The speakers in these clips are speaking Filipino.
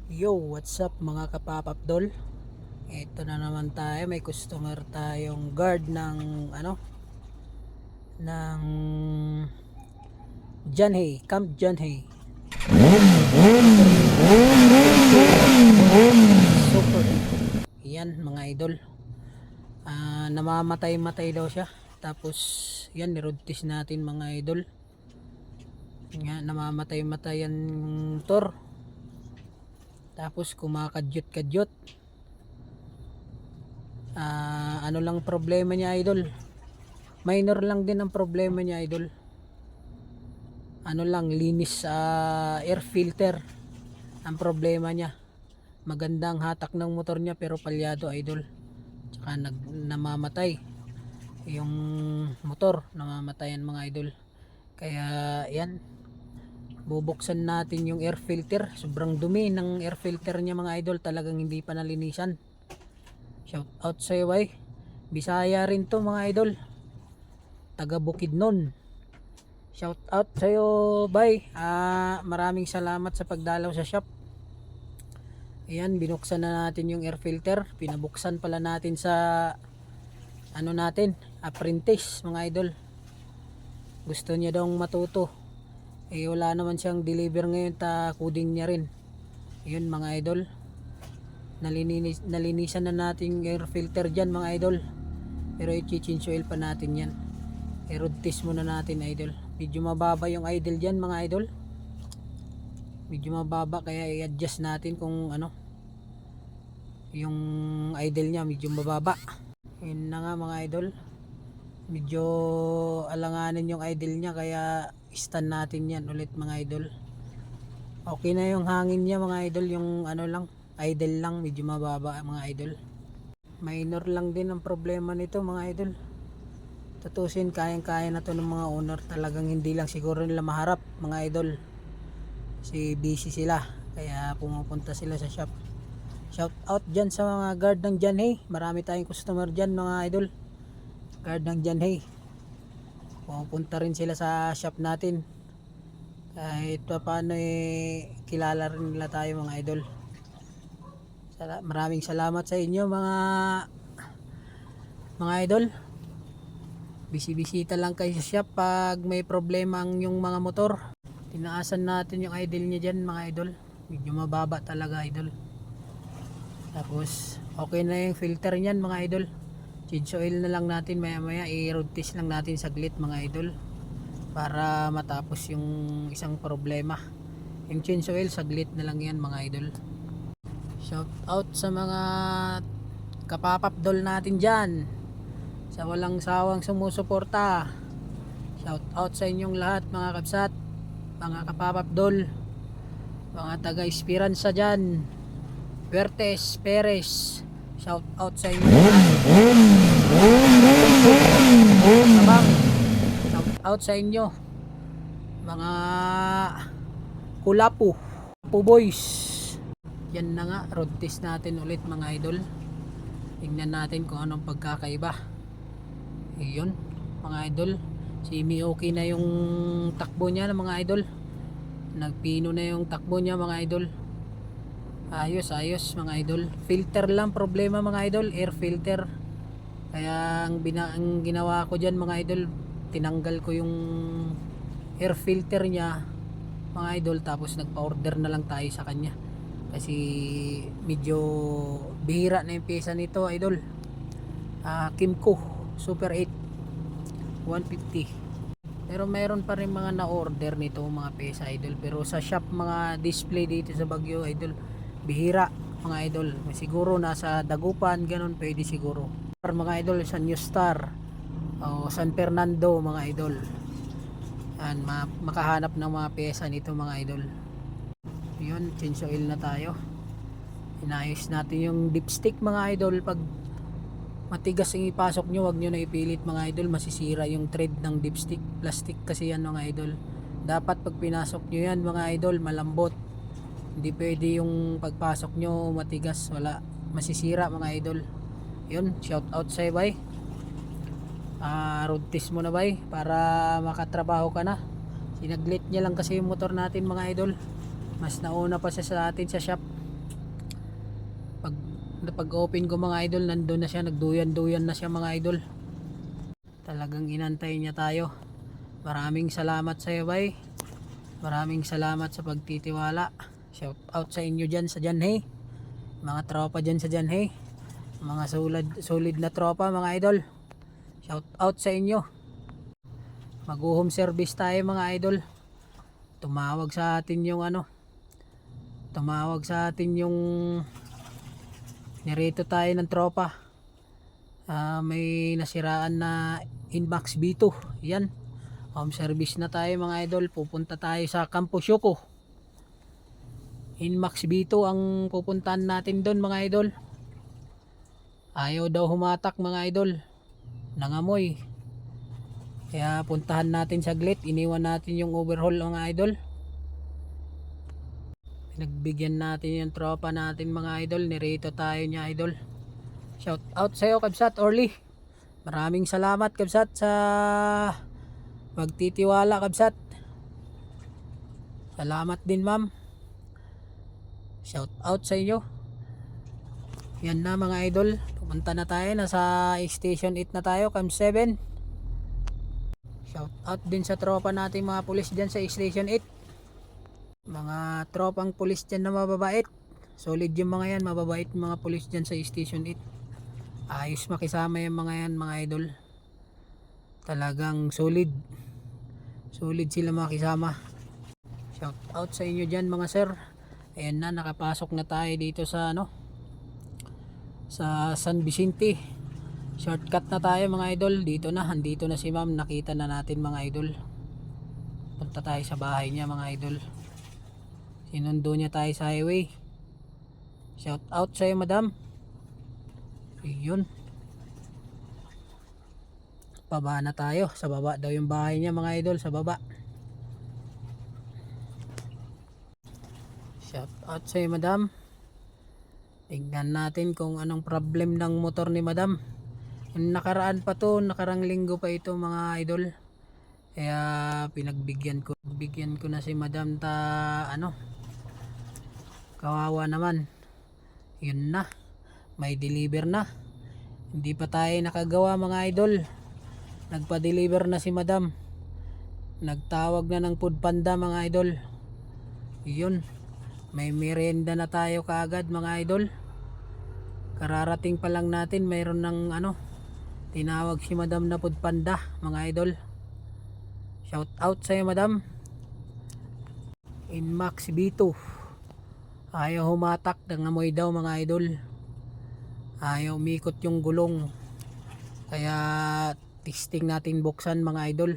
Yo, what's up mga kapapapdol? Ito na naman tayo, may customer tayong guard ng ng Janhay, Camp Janhay. Super. Yan mga idol. Namamatay-matay daw siya. Tapos yan, nirodtis natin mga idol. Nga, namamatay-matay yan motor. Tapos kumakadyot-kadyot. Ano lang problema niya idol, minor lang din ang problema niya idol. Ano lang, linis air filter ang problema niya. Magandang hatak ng motor niya pero palyado idol, tsaka namamatay yung motor, namamatayan mga idol. Kaya yan, bubuksan natin yung air filter. Sobrang dumi ng air filter niya mga idol, talagang hindi pa nalinisan. Shout out sa iyo, bay. Bisaya rin to mga idol, taga Bukidnon. Shout out sa iyo, bay. Maraming salamat sa pagdalaw sa shop. Ayan, binuksan na natin yung air filter. Pinabuksan pala natin sa natin, apprentice mga idol. Gusto niya daw matuto. Wala naman siyang deliver ngayon, coding niya rin. Yun mga idol, nalinisan na natin yung air filter dyan mga idol. Pero i-change oil pa natin yan. I-road test muna natin idol. Medyo mababa yung idle dyan mga idol, medyo mababa, kaya i-adjust natin kung yung idle nya medyo mababa. Yun na nga mga idol, medyo alanganin yung idle nya, kaya stand natin yan ulit mga idol. Okay na yung hangin nya mga idol, yung lang, idle lang medyo mababa mga idol. Minor lang din ang problema nito mga idol. Tutusin, kayang-kaya na to ng mga owner. Talagang hindi lang siguro nila maharap mga idol, si busy sila kaya pumupunta sila sa shop. Shout out dyan sa mga guard ng Janhay, marami tayong customer dyan mga idol, guard ng Janhay. Pumupunta rin sila sa shop natin, kahit pa paano kilala rin nila tayo mga idol. Maraming salamat sa inyo mga idol. Bisita lang kayo sa shop pag may problema ang yung mga motor. Tinaasan natin yung idle niya dyan mga idol, medyo mababa talaga idol. Tapos okay na yung filter niyan mga idol. Change oil na lang natin maya maya, i-road test lang natin saglit mga idol, para matapos yung isang problema. Yung change oil saglit na lang yan mga idol. Shout out sa mga kapapapdol natin dyan, sa walang sawang sumusuporta. Shout out sa inyong lahat mga kabsat, mga kapapapdol, mga taga Esperanza dyan, Vertes, Perez. Shout out sa inyo Sabang. Shout out sa inyo mga Kulapu boys. Yan na nga, road test natin ulit mga idol. Tingnan natin kung anong pagkakaiba. Ayun mga idol, si okay na yung takbo niya mga idol. Nagpino na yung takbo niya mga idol. Ayos mga idol. Filter lang problema mga idol, air filter. Kaya ang ginawa ko dyan mga idol, tinanggal ko yung air filter niya mga idol, tapos nagpa-order na lang tayo sa kanya kasi medyo bihira na yung pyesa nito idol. Kimco Super 8 150, pero mayroon pa rin mga na-order nito mga pyesa idol. Pero sa shop mga display dito sa Baguio idol, bihira mga idol. Siguro nasa Dagupan ganun pwede siguro mga idol, sa New Star o San Fernando mga idol. Yan, makahanap ng mga pyesa nito mga idol. Yun, change oil na tayo. Inayos natin yung dipstick mga idol. Pag matigas yung ipasok nyo, wag nyo na ipilit mga idol, masisira yung thread ng dipstick. Plastic kasi yan mga idol. Dapat pag pinasok nyo yan mga idol, malambot. Hindi pwede yung pagpasok nyo matigas, wala, masisira mga idol. Yun, shout out sa bay. Road test mo na bay para makatrabaho ka na. Sinaglit niya lang kasi yung motor natin mga idol, mas nauna pa siya sa atin sa shop. Pag open ko mga idol, nandun na siya, nagduyan-duyan na siya mga idol. Talagang inantay niya tayo. Maraming salamat sa iyo, bay. Maraming salamat sa pagtitiwala. Shout out sa inyo dyan sa Janhay. Mga tropa dyan sa Janhay. Mga solid na tropa mga idol. Shout out sa inyo. Mag-home service tayo mga idol. Tumawag sa atin yung nirito tayo ng tropa. May nasiraan na Inmax B2. Yan. Home service na tayo mga idol. Pupunta tayo sa Campo Syoko. Inmax B2 ang pupuntahan natin doon mga idol. Ayaw daw humatak mga idol. Nangamoy. Kaya puntahan natin saglit. Iniwan natin yung overhaul mga idol. Pinagbigyan natin yung tropa natin mga idol. Nirito tayo niya idol. Shout out sa iyo Kabsat Orly. Maraming salamat Kabsat sa magtitiwala Kabsat. Salamat din ma'am. Shout out sa inyo. Yan na mga idol. Pupunta na tayo. Nasa station 8 na tayo. Cam 7. Shout out din sa tropa natin mga pulis dyan sa station 8. Mga tropang pulis dyan na mababait. Solid yung mga yan. Mababait mga pulis dyan sa station 8. Ayos makisama yung mga yan mga idol. Talagang solid. Solid sila makisama. Shout out sa inyo dyan mga sir. Ayan na, nakapasok na tayo dito sa sa San Vicente. Shortcut na tayo mga idol. Dito na, andito na si ma'am. Nakita na natin mga idol. Punta tayo sa bahay niya mga idol. Sinundo niya tayo sa highway. Shout out sa iyo madam. Ayun. Baba na tayo. Sa baba daw yung bahay niya mga idol. Sa baba. Shout out sa iyo madam. Tignan natin kung anong problem ng motor ni madam. Nakaraan pa to, nakarang linggo pa ito mga idol. Kaya pinagbigyan ko na si madam kawawa naman. Yun na. May deliver na. Hindi pa tayo nakagawa mga idol. Nagpa-deliver na si madam. Nagtawag na ng Food Panda mga idol. Yun. May merienda na tayo kaagad mga idol. Kararating pa lang natin, mayroon ng tinawag si madam na Food Panda mga idol. Shout out sa iyo madam. Inmax B2. Ayaw humatak, nangamoy daw mga idol. Ayaw umikot yung gulong. Kaya testing natin buksan mga idol.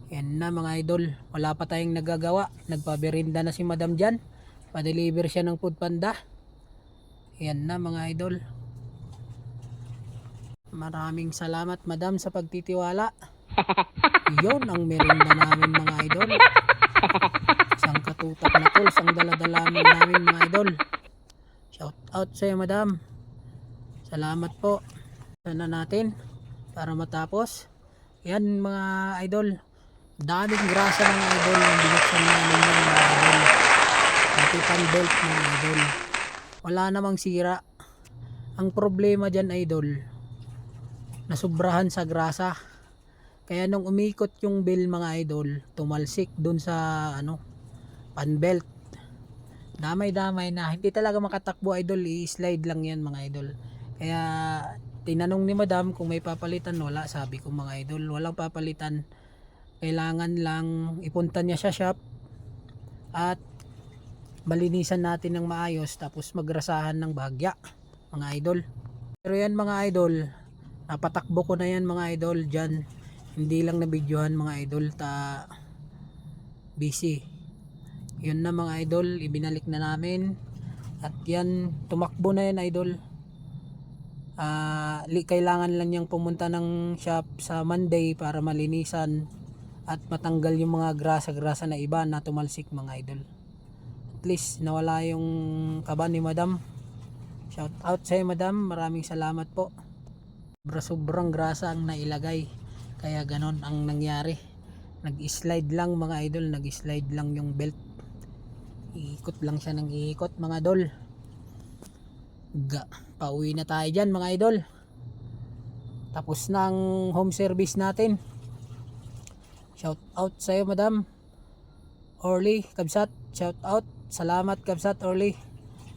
Yan na mga idol. Wala pa tayong nagagawa. Nagpaberinda na si madam dyan. Pa-deliver siya ng Food Panda. Yan na mga idol. Maraming salamat madam sa pagtitiwala. Yun ang merinda namin mga idol. Isang katutak na tools ang daladala namin mga idol. Shout out sa iyo madam. Salamat po. Sana natin para matapos. Yan mga idol. Daming grasa mga idol. Binuksan namin yung mga idol. Pati pan belt mga idol. Wala namang sira. Ang problema dyan idol, nasubrahan sa grasa. Kaya nung umikot yung bell mga idol, tumalsik dun sa pan belt. Damay-damay na. Hindi talaga makatakbo idol. I-slide lang yan mga idol. Kaya tinanong ni madam kung may papalitan. Wala, sabi ko mga idol. Walang papalitan. Kailangan lang ipunta niya sa shop at malinisan natin ng maayos, tapos magrasahan ng bahagya mga idol. Pero yan mga idol, napatakbo ko na yan mga idol dyan. Hindi lang nabidyohan mga idol, busy. Yun na mga idol, ibinalik na namin. At yan, tumakbo na yan idol. Kailangan lang niyang pumunta ng shop sa Monday para malinisan at matanggal yung mga grasa-grasa na iba na tumalsik mga idol. At least nawala yung kaba ni madam. Shout out sa iyo madam, maraming salamat po. Sobrang grasa ang nailagay, kaya ganon ang nangyari. Nag-slide lang mga idol, nag-slide lang yung belt. Iikot lang siya ng iikot mga idol. Pauwi na tayo dyan mga idol. Tapos na ang home service natin. Shout out sa iyo Madam Orly Kabsat. Shout out. Salamat Kabsat Orly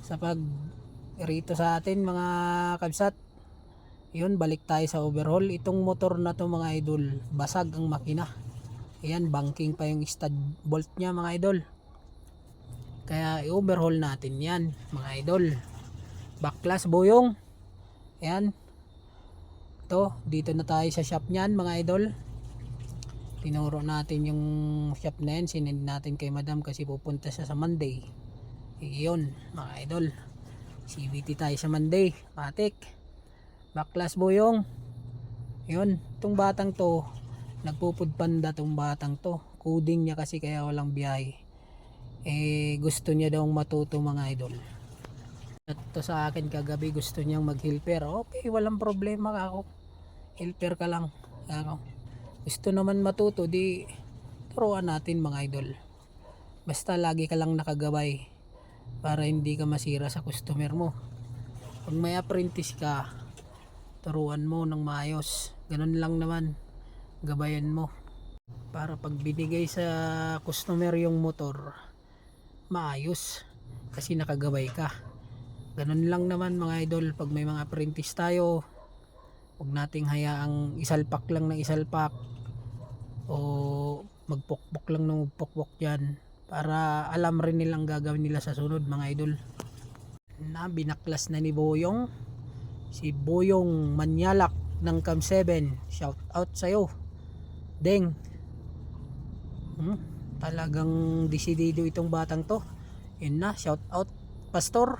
sa pag rito sa atin mga Kabsat. Yun, balik tayo sa overhaul. Itong motor na to mga idol, basag ang makina. Ayan, banking pa yung stud bolt nya mga idol. Kaya i-overhaul natin yan mga idol. Baklas boyong. Ayan. Ito, dito na tayo sa shop niyan mga idol. Tinuro natin yung shop na yan. Sinend natin kay Madam kasi pupunta siya sa Monday. Iyon mga idol. CVT tayo sa Monday. Matik. Baklas boyong. Yun. Itong batang to, nagpupudpanda tong batang to. Coding niya kasi kaya walang biyahe. Gusto niya daw matuto mga idol. Ito sa akin kagabi, gusto niyang mag-helper. Okay, walang problema ako. Helper ka lang. Ako. Gusto naman matuto, di turuan natin mga idol. Basta lagi ka lang nakagabay para hindi ka masira sa customer mo. Pag may apprentice ka, turuan mo ng maayos. Ganun lang naman. Gabayan mo. Para pag binigay sa customer yung motor, maayos. Kasi nakagabay ka. Ganun lang naman mga idol. Pag may mga apprentice tayo, huwag nating hayaang isalpak lang ng isalpak o magpukpok lang ng magpukpok dyan para alam rin nilang gagawin nila sa sunod mga idol. Na binaklas na ni Boyong, si Boyong Manyalak ng Cam 7. Shout out sa'yo Deng. Talagang desidido itong batang to. Yun na, shout out Pastor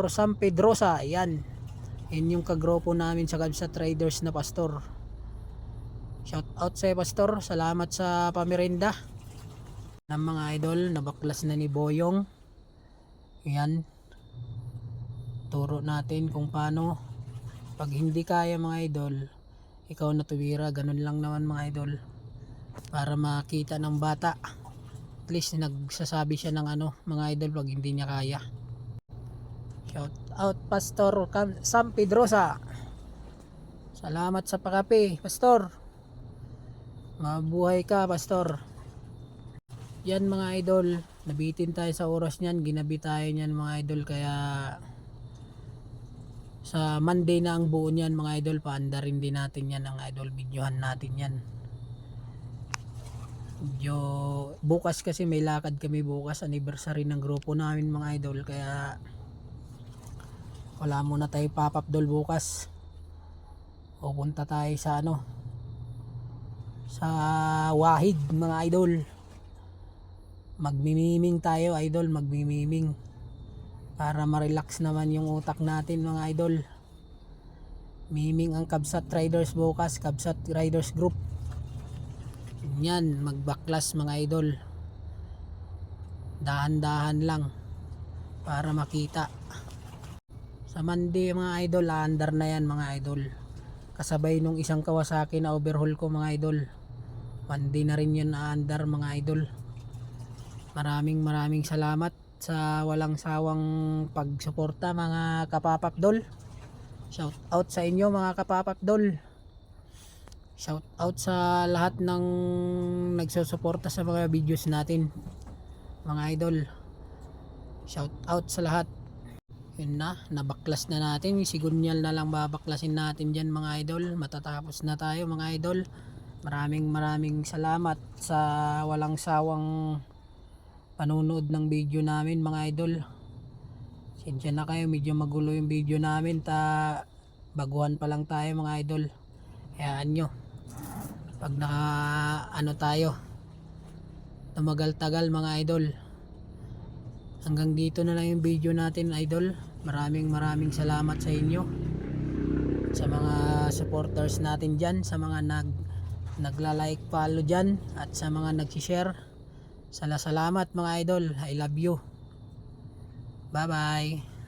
Sam Pedrosa. Ayan, yun yung kagropo namin sa Kabsat Riders na pastor. Shout out sa pastor. Salamat sa pamirenda ng mga idol. Nabaklas na ni Boyong. Yan, turo natin kung paano. Pag hindi kaya mga idol, ikaw na tuwira. Ganun lang naman mga idol, para makita ng bata. At least nagsasabi siya ng ano mga idol pag hindi niya kaya. Shout out Pastor Sam Pedrosa. Salamat sa pakape Pastor. Mabuhay ka Pastor. Yan mga idol, nabitin tayo sa oras niyan. Ginabi tayo niyan mga idol. Kaya sa Monday na ang buo niyan mga idol. Paanda rin din natin yan ang idol. Videohan natin yan. Bukas kasi may lakad kami bukas. Anniversary ng grupo namin mga idol. Kaya wala muna tayo pop-up doll bukas. Pupunta tayo sa sa Wahid mga idol. Magmimiming tayo idol, magmimiming para ma-relax naman yung utak natin mga idol. Miming ang Kabsat Riders bukas, Kabsat Riders Group. Yan, magbaklas mga idol. Dahan-dahan lang para makita. Sa Monday mga idol, aandar na yan mga idol. Kasabay nung isang Kawasaki na overhaul ko mga idol. Monday na rin yun aandar mga idol. Maraming salamat sa walang sawang pagsuporta mga kapapap dol. Shout out sa inyo mga kapapap dol. Shout out sa lahat ng nagsusuporta sa mga videos natin mga idol. Shout out sa lahat. Yun na, nabaklas na natin. Sigunyal na lang babaklasin natin dyan mga idol. Matatapos na tayo mga idol. Maraming salamat sa walang sawang panunood ng video namin mga idol. Sensya na kayo, medyo magulo yung video namin. Baguhan pa lang tayo mga idol. Hayaan nyo. Pag tayo, tumagal-tagal mga idol. Hanggang dito na lang yung video natin idol. Maraming salamat sa inyo, sa mga supporters natin dyan, sa mga nagla-like, follow dyan, at sa mga nag-share. Salamat mga idol. I love you. Bye bye.